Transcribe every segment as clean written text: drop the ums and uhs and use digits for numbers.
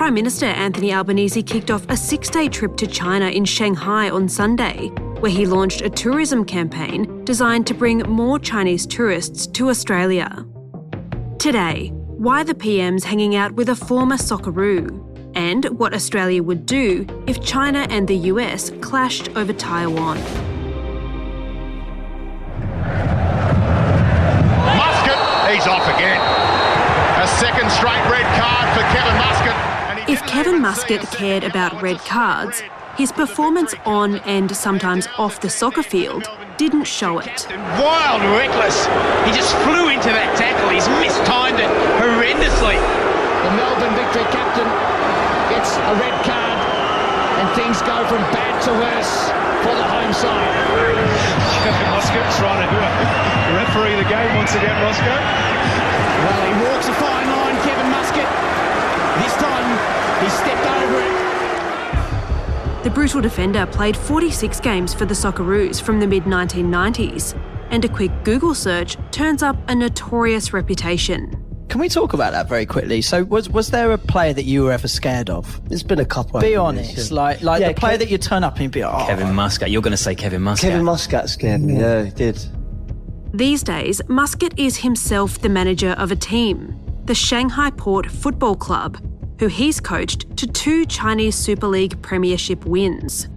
Prime Minister Anthony Albanese kicked off a 6-day trip to China in Shanghai on Sunday, where he launched a tourism campaign designed to bring more Chinese tourists to Australia. Today, why the PM's hanging out with a former Socceroo, and what Australia would do if China and the US clashed over Taiwan. Muscat, he's off again. A second straight red card for Kevin Muscat. If Kevin Muscat cared about red cards, his performance on and sometimes off the soccer field didn't show it. Wild, reckless. He just flew into that tackle. He's mistimed it horrendously. The Melbourne Victory captain gets a red card and things go from bad to worse for the home side. Kevin Muscat trying to referee the game once again, Roscoe. Well, he walks a fine line, Kevin Muscat. This time, he stepped over it. The brutal defender played 46 games for the Socceroos from the mid-1990s, and a quick Google search turns up a notorious reputation. Can we talk about that very quickly? So was there a player that you were ever scared of? There's been a couple. Be honest, like the player that you turn up and be like, Kevin Muscat. You're going to say Kevin Muscat. Kevin Muscat scared me, yeah, he did. These days, Muscat is himself the manager of a team, the Shanghai Port Football Club, who he's coached to 2 Chinese Super League Premiership wins.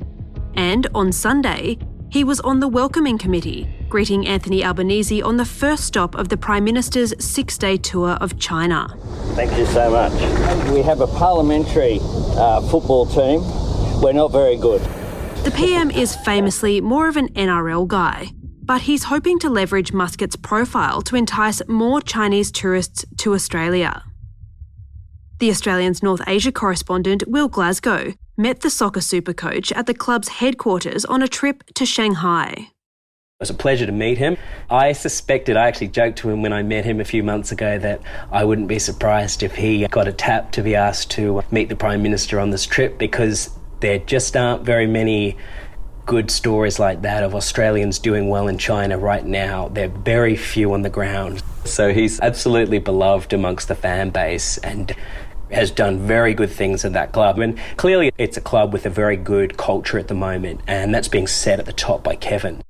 And on Sunday, he was on the welcoming committee, greeting Anthony Albanese on the first stop of the Prime Minister's 6-day tour of China. Thank you so much. We have a parliamentary football team. We're not very good. The PM is famously more of an NRL guy, but he's hoping to leverage Muscat's profile to entice more Chinese tourists to Australia. The Australian's North Asia correspondent, Will Glasgow, met the soccer supercoach at the club's headquarters on a trip to Shanghai. It was a pleasure to meet him. I actually joked to him when I met him a few months ago that I wouldn't be surprised if he got a tap to be asked to meet the Prime Minister on this trip, because there just aren't very many good stories like that of Australians doing well in China right now. They're very few on the ground. So he's absolutely beloved amongst the fan base and has done very good things at that club. And clearly it's a club with a very good culture at the moment, and that's being set at the top by Kevin.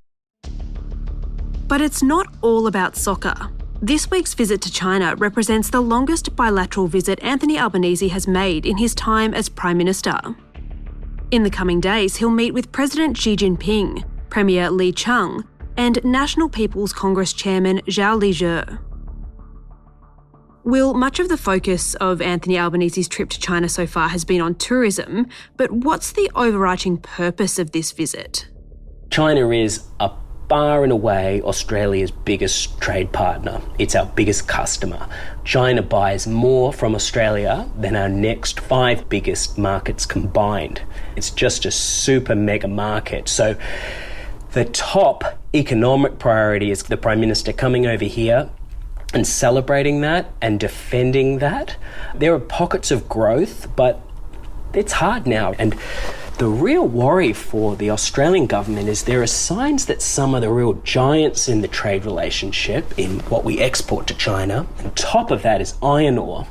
But it's not all about soccer. This week's visit to China represents the longest bilateral visit Anthony Albanese has made in his time as Prime Minister. In the coming days, he'll meet with President Xi Jinping, Premier Li Qiang, and National People's Congress Chairman Zhao Lijiu. Will, much of the focus of Anthony Albanese's trip to China so far has been on tourism, but what's the overarching purpose of this visit? China is far and away Australia's biggest trade partner. It's our biggest customer. China buys more from Australia than our next 5 biggest markets combined. It's just a super mega market. So the top economic priority is the Prime Minister coming over here and celebrating that and defending that. There are pockets of growth, but it's hard now. And the real worry for the Australian government is there are signs that some of the real giants in the trade relationship, in what we export to China, on top of that is iron ore,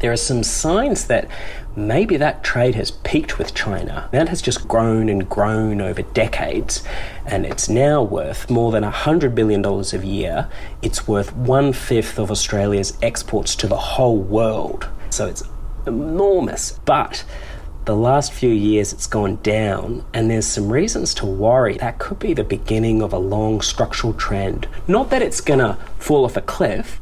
there are some signs that maybe that trade has peaked with China. That has just grown and grown over decades, and it's now worth more than $100 billion a year. It's worth 1/5 of Australia's exports to the whole world. So it's enormous. But the last few years it's gone down, and there's some reasons to worry. That could be the beginning of a long structural trend. Not that it's going to fall off a cliff,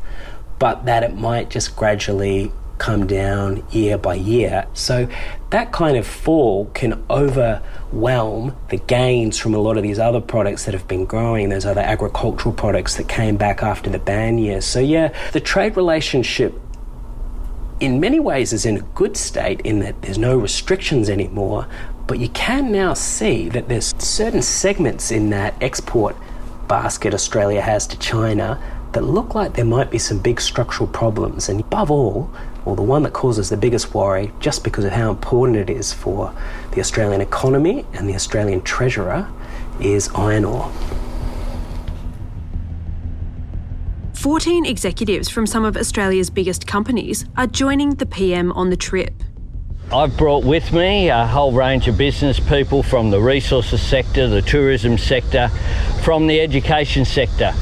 but that it might just gradually come down year by year. So that kind of fall can overwhelm the gains from a lot of these other products that have been growing, those other agricultural products that came back after the ban years. So yeah, the trade relationship in many ways is in a good state in that there's no restrictions anymore, but you can now see that there's certain segments in that export basket Australia has to China that look like there might be some big structural problems. And above all, the one that causes the biggest worry, just because of how important it is for the Australian economy and the Australian treasurer, is iron ore. 14 executives from some of Australia's biggest companies are joining the PM on the trip. I've brought with me a whole range of business people from the resources sector, the tourism sector, from the education sector,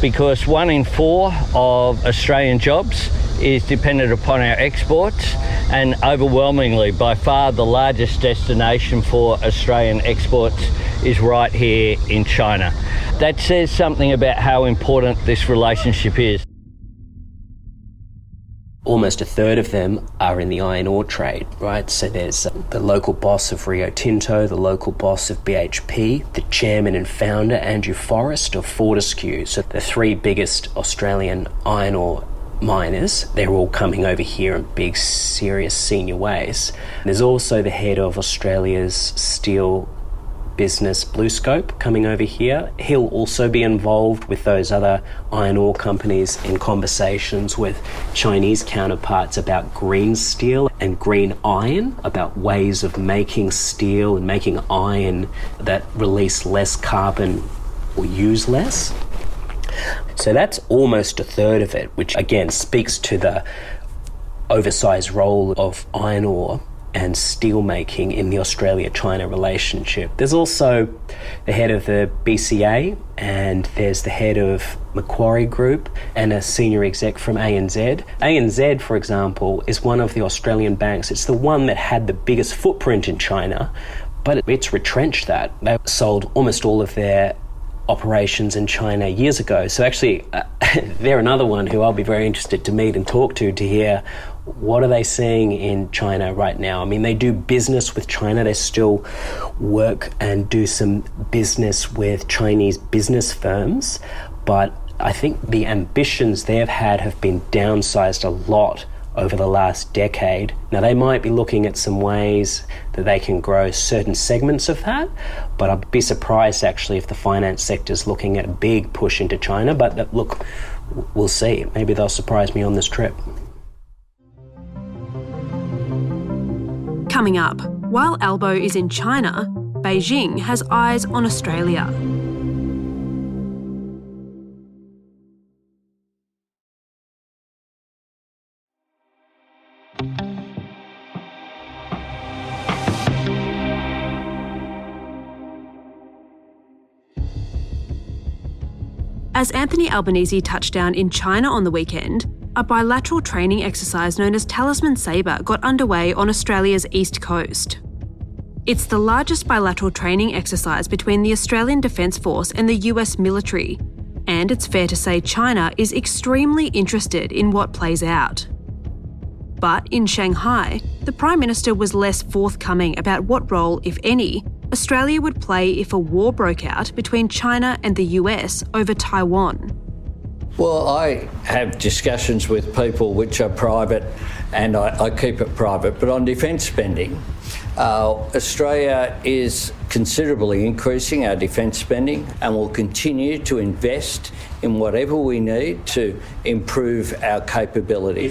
because 1 in 4 of Australian jobs is dependent upon our exports, and overwhelmingly, by far the largest destination for Australian exports is right here in China. That says something about how important this relationship is. Almost a third of them are in the iron ore trade, right? So there's the local boss of Rio Tinto, the local boss of BHP, the chairman and founder, Andrew Forrest, of Fortescue. So the 3 biggest Australian iron ore miners, they're all coming over here in big, serious senior ways. There's also the head of Australia's steel business, BlueScope, coming over here. He'll also be involved with those other iron ore companies in conversations with Chinese counterparts about green steel and green iron, about ways of making steel and making iron that release less carbon or use less. So that's almost a third of it, which again speaks to the oversized role of iron ore and steel making in the Australia-China relationship. There's also the head of the BCA, and there's the head of Macquarie Group and a senior exec from ANZ. ANZ, for example, is one of the Australian banks. It's the one that had the biggest footprint in China, but it's retrenched that. They sold almost all of their operations in China years ago. So actually, they're another one who I'll be very interested to meet and talk to hear what are they seeing in China right now. I mean, they do business with China. They still work and do some business with Chinese business firms, but I think the ambitions they've had have been downsized a lot over the last decade. Now, they might be looking at some ways that they can grow certain segments of that, but I'd be surprised actually if the finance sector's looking at a big push into China. But look, we'll see. Maybe they'll surprise me on this trip. Coming up, while Albo is in China, Beijing has eyes on Australia. As Anthony Albanese touched down in China on the weekend, a bilateral training exercise known as Talisman Sabre got underway on Australia's east coast. It's the largest bilateral training exercise between the Australian Defence Force and the US military, and it's fair to say China is extremely interested in what plays out. But in Shanghai, the Prime Minister was less forthcoming about what role, if any, Australia would play if a war broke out between China and the US over Taiwan. Well, I have discussions with people which are private, and I keep it private, but on defence spending, Australia is considerably increasing our defence spending and will continue to invest in whatever we need to improve our capability.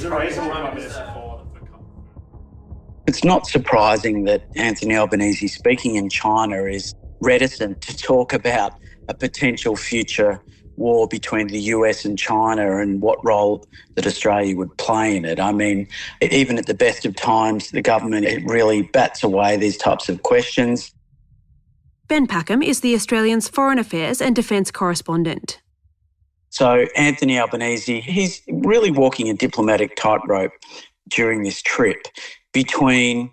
It's not surprising that Anthony Albanese, speaking in China, is reticent to talk about a potential future war between the US and China and what role that Australia would play in it. I mean, even at the best of times, the government, it really bats away these types of questions. Ben Packham is the Australian's Foreign Affairs and Defence correspondent. So Anthony Albanese, he's really walking a diplomatic tightrope during this trip between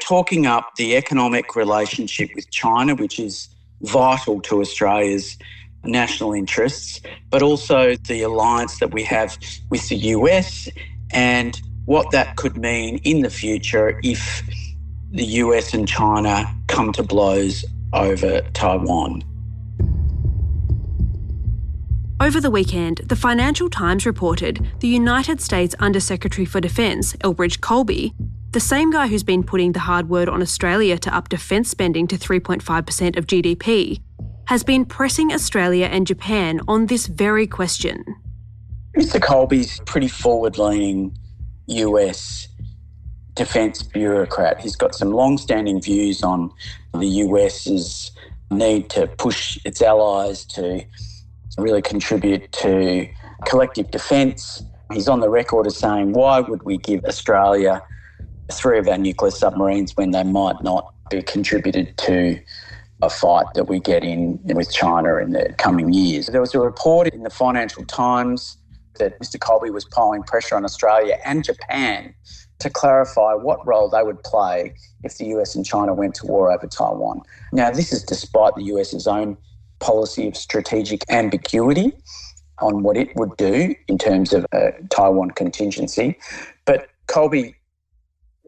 talking up the economic relationship with China, which is vital to Australia's national interests, but also the alliance that we have with the US and what that could mean in the future if the US and China come to blows over Taiwan. Over the weekend, the Financial Times reported the United States Undersecretary for Defence, Mr Colby, the same guy who's been putting the hard word on Australia to up defence spending to 3.5% of GDP, has been pressing Australia and Japan on this very question. Mr Colby's pretty forward-leaning US defence bureaucrat. He's got some long-standing views on the US's need to push its allies to really contribute to collective defence. He's on the record as saying, why would we give Australia 3 of our nuclear submarines when they might not be contributed to a fight that we get in with China in the coming years. There was a report in the Financial Times that Mr Colby was piling pressure on Australia and Japan to clarify what role they would play if the US and China went to war over Taiwan. Now, this is despite the US's own policy of strategic ambiguity on what it would do in terms of a Taiwan contingency. But Colby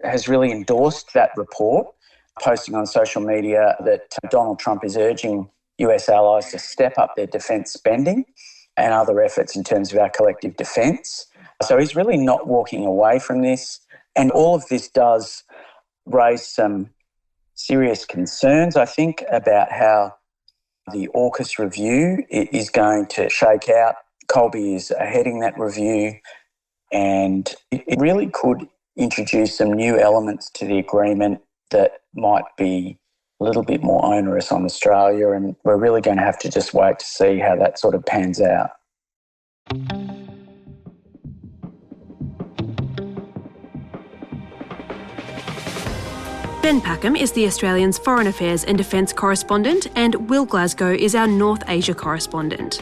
has really endorsed that report, posting on social media that Donald Trump is urging US allies to step up their defence spending and other efforts in terms of our collective defence. So he's really not walking away from this. And all of this does raise some serious concerns, I think, about how the AUKUS review is going to shake out. Colby is heading that review, and it really could introduce some new elements to the agreement that might be a little bit more onerous on Australia, and we're really going to have to just wait to see how that sort of pans out. Ben Packham is the Australian's Foreign Affairs and Defence correspondent, and Will Glasgow is our North Asia correspondent.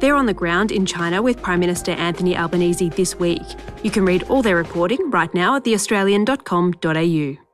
They're on the ground in China with Prime Minister Anthony Albanese this week. You can read all their reporting right now at theaustralian.com.au.